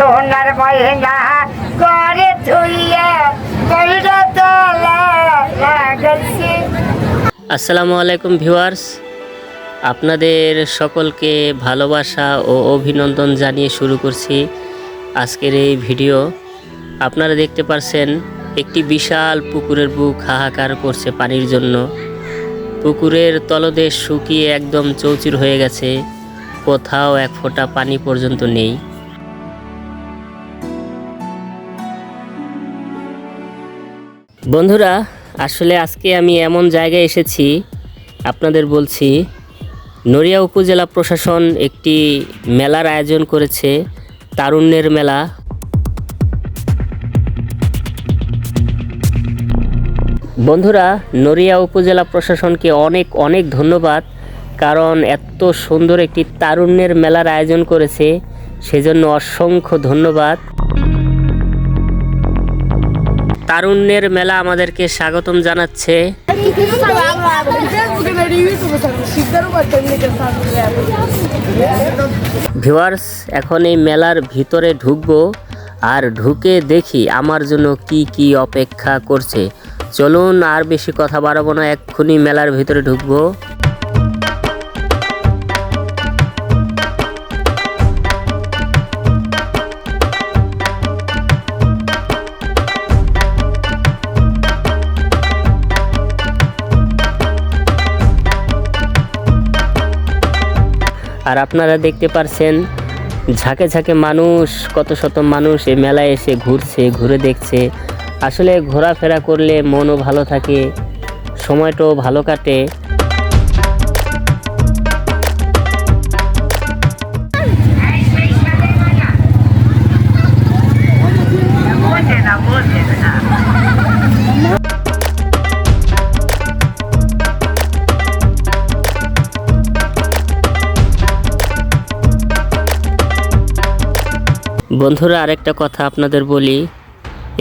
সোনার ময়না করে থুইয়া কইরা তালা লাগাইছে। আসসালামু আলাইকুম ভিউয়ার্স, আপনাদের সকলকে ভালোবাসা ও অভিনন্দন জানিয়ে শুরু করছি আজকের এই ভিডিও। আপনারা দেখতে পাচ্ছেন একটি বিশাল পুকুরের বুক হাহাকার করছে পানির জন্য। পুকুরের তলদেশ শুকিয়ে একদম চৌচির হয়ে গেছে, কোথাও এক ফোঁটা পানি পর্যন্ত নেই। বন্ধুরা, আসলে আজকে আমি এমন জায়গায় এসেছি, আপনাদের বলছি নড়িয়া উপজেলা প্রশাসন একটি মেলার আয়োজন করেছে, তারুণ্যের মেলা। বন্ধুরা, নড়িয়া উপজেলা প্রশাসনকে অনেক অনেক ধন্যবাদ, কারণ এত সুন্দর একটি তারুণ্যের মেলার আয়োজন করেছে, সেজন্য অসংখ্য ধন্যবাদ। তারুণ্যের মেলা আমাদেরকে স্বাগতম জানাচ্ছে। ভিউয়ার্স, এখন এই মেলার ভিতরে ঢুকবো, আর ঢুকে দেখি আমার জন্য কি কি অপেক্ষা করছে। চলুন, আর বেশি কথা বাড়াবো না, এক্ষুনি মেলার ভিতরে ঢুকবো। আর আপনারা দেখতে পাচ্ছেন ঝাঁকে ঝাঁকে মানুষ, কত শত মানুষ এই মেলায় এসে ঘুরছে, ঘুরে দেখছে। আসলে ঘোরাফেরা করলে মনও ভালো থাকে, সময়টাও ভালো কাটে। বন্ধুরা, আরেকটা কথা আপনাদের বলি,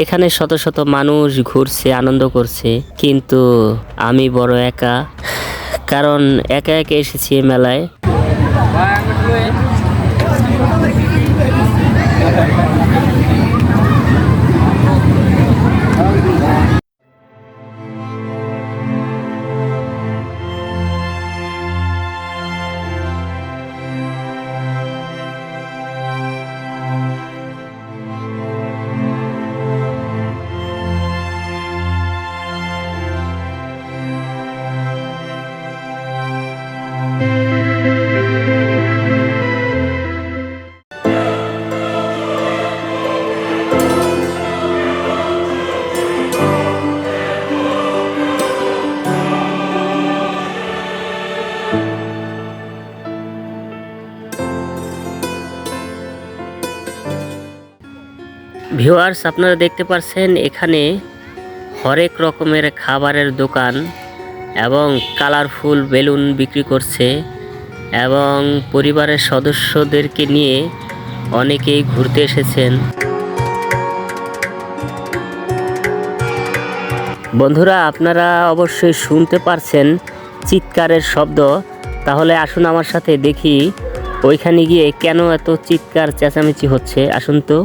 এখানে শত শত মানুষ ঘুরছে, আনন্দ করছে, কিন্তু আমি বড় একা, কারণ একা একা এসেছি এই মেলায়। ভিউয়ার্স, আপনারা দেখতে পাচ্ছেন এখানে হরেক রকমের খাবারের দোকান এবং কালারফুল বেলুন বিক্রি করছে, এবং পরিবারের সদস্যদেরকে নিয়ে অনেকেই ঘুরতে এসেছেন। বন্ধুরা, আপনারা অবশ্যই শুনতে পারছেন চিৎকারের শব্দ। তাহলে আসুন আমার সাথে দেখি ওইখানে গিয়ে কেন এত চিৎকার চেঁচামেচি হচ্ছে। আসুন তো।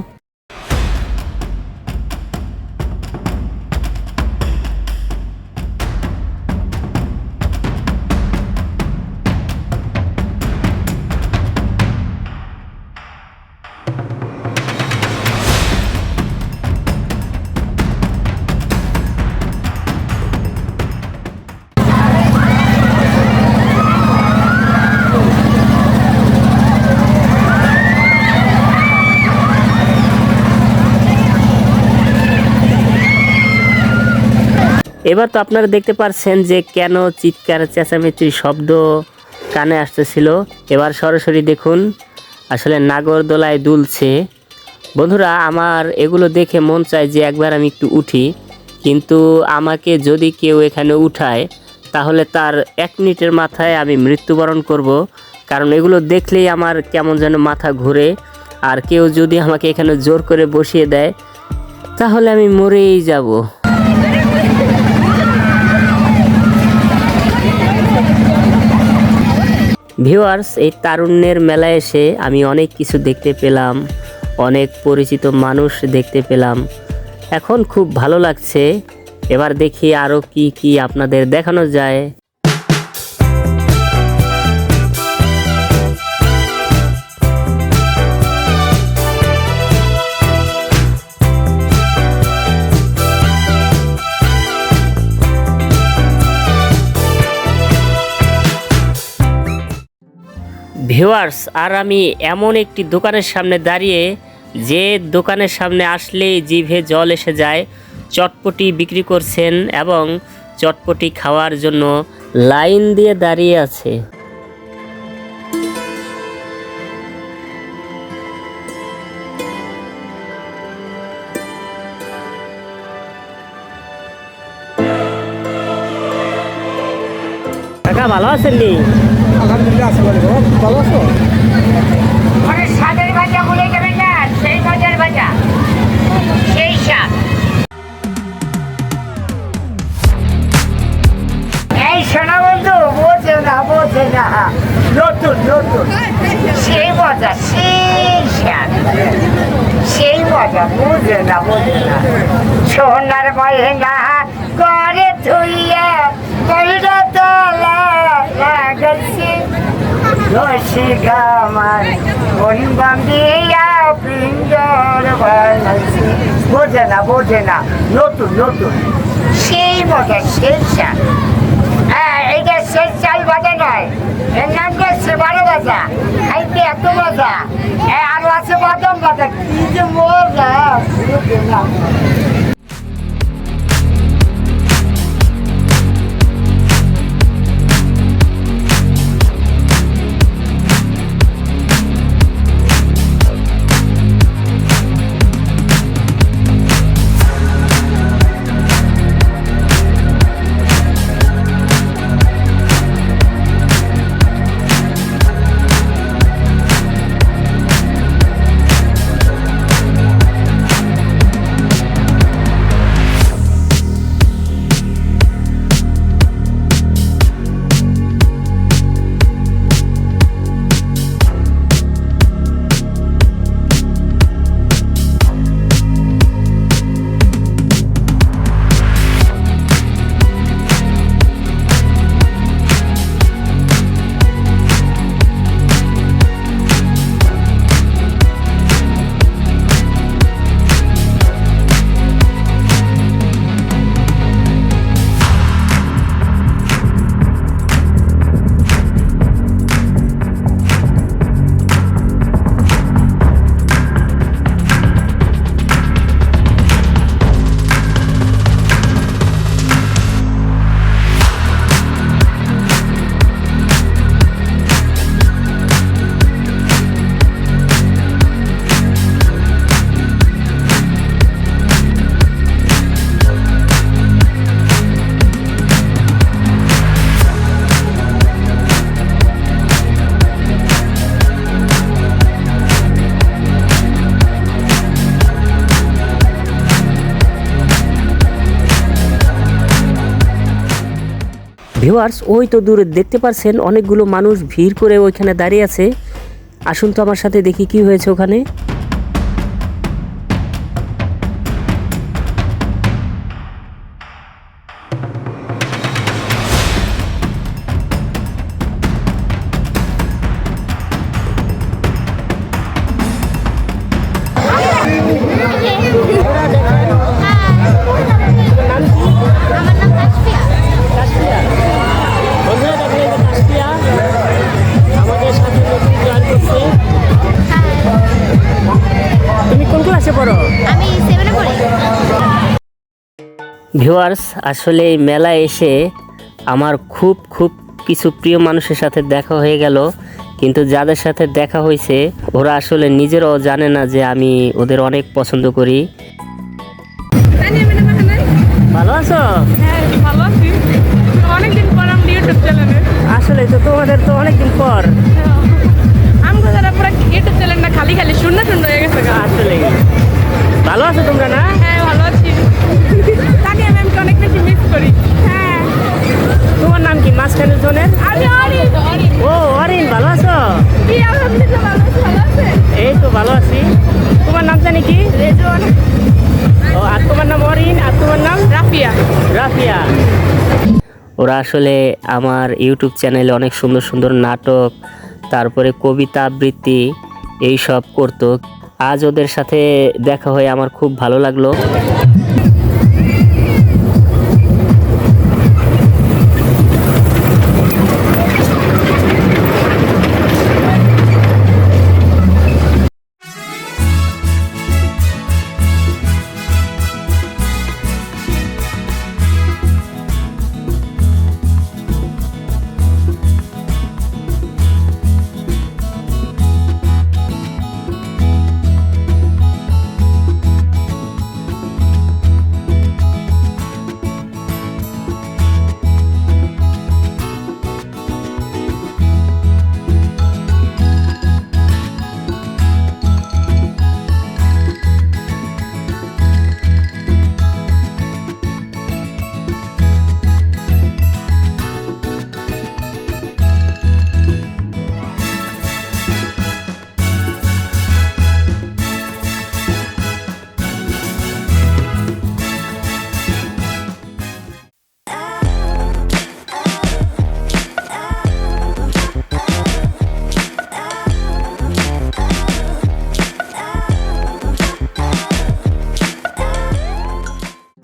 এবার তো আপনারা দেখতে পাচ্ছেন যে কেন চিৎকার চেঁচামেচির শব্দ কানে আসতেছিল। এবার সরাসরি দেখুন, আসলে নাগরদোলায় দুলছে। বন্ধুরা, আমার এগুলো দেখে মন চায় যে একবার আমি একটু উঠি, কিন্তু আমাকে যদি কেউ এখানে উঠায় তাহলে তার 1 মিনিটের মাথায় আমি মৃত্যুবরণ করব, কারণ এগুলো দেখলেই আমার কেমন যেন মাথা ঘুরে। আর কেউ যদি আমাকে এখানে জোর করে বসিয়ে দেয় তাহলে আমি মরেই যাব। ভিউয়ার্স, এই তারুণ্যের মেলায় এসে আমি অনেক কিছু দেখতে পেলাম, অনেক পরিচিত মানুষ দেখতে পেলাম। এখন খুব ভালো লাগছে। এবার দেখি আরও কি কি আপনাদের দেখানো যায়। ভিউয়ার্স, আর আমি এমন একটি দোকানের সামনে দাঁড়িয়ে, যে দোকানের সামনে আসলেই জিভে জল এসে যায়। চটপটি বিক্রি করছেন এবং চটপটি খাওয়ার জন্য লাইন দিয়ে দাঁড়িয়ে আছে। কাকা ভালো আছেন নি? আলহামদুলিল্লাহ আছি ভালো। ভালো আছো? মানে স্বাদের ভাজা বলে যাবেন না, সেই মজার ভাজা, সেই স্বাদ। এই শোনা বন্ধু, বোঝে না নতুন নতুন সেই মজা, সেই স্বাদ, সেই মজা, বোঝে না সোনার ময়না করে ধুইয়া কইরা তলা লাগাইছে রসিকা আমার মন বান্ধিয়া পিঞ্জর বানাইছে। বোঝে না নতুন নতুন সেই মজা, সেই স্বাদ। হ্যাঁ, এইটা শেষ চাল ভাজা নয়, এর নাম করছে 12 ভাজা। খাইতে এত মজা। আরো আছে বাদাম ভাজা, কি যে মজা, বোঝে না। ভিউয়ার্স, ওই তো দূরে দেখতে পাচ্ছেন অনেকগুলো মানুষ ভিড় করে ওইখানে দাঁড়িয়ে আছে। আসুন তো আমার সাথে দেখি কি হয়েছে ওখানে। ভিউয়ার্স, আসলে এই মেলায় এসে আমার খুব কিছু প্রিয় মানুষের সাথে দেখা হয়ে গেল, কিন্তু যাদের সাথে দেখা হয়েছে ওরা আসলে নিজেরাও জানে না যে আমি ওদের অনেক পছন্দ করি। ভালো আছো? হ্যাঁ, ভালো আছি। অনেকদিন পর আমরা ইউটিউব চ্যানেলে। আসলে তো তোমাদের তো অনেকদিন পর। আমরা যারা পুরো ইউটিউব চ্যানেলটা খালি শূন্য হয়ে গেছে। আসলে ভালো আছো তোমরা না? হ্যাঁ, ভালো আছি। তানিয়া ম্যামকে অনেক বেশি মিস করি। হ্যাঁ। তোমার নাম কি? মাঝখানের জনের? আমি অরিন। ও অরিন, ভালো আছো? কি আলহামদুলিল্লাহ, ভালো আছি। ভালো আছে? এই তো ভালো আছি। তোমার ওরা আসলে আমার ইউটিউব চ্যানেলে অনেক সুন্দর সুন্দর নাটক, তারপরে কবিতা আবৃত্তি এইসব করতো। আজ ওদের সাথে দেখা হয়ে আমার খুব ভালো লাগলো।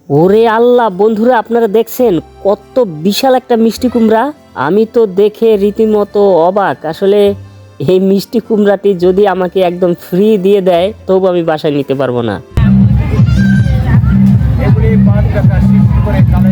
ওরে আল্লাহ বন্ধুরা, আপনারা দেখছেন কত বিশাল একটা মিষ্টি কুমড়া। আমি তো দেখে রীতিমতো অবাক। আসলে এই মিষ্টি কুমড়াটি যদি আমাকে একদম ফ্রি দিয়ে দেয় তবু আমি বাসায় নিতে পারবো না। এগুলি 5 টাকা 60 করে কালো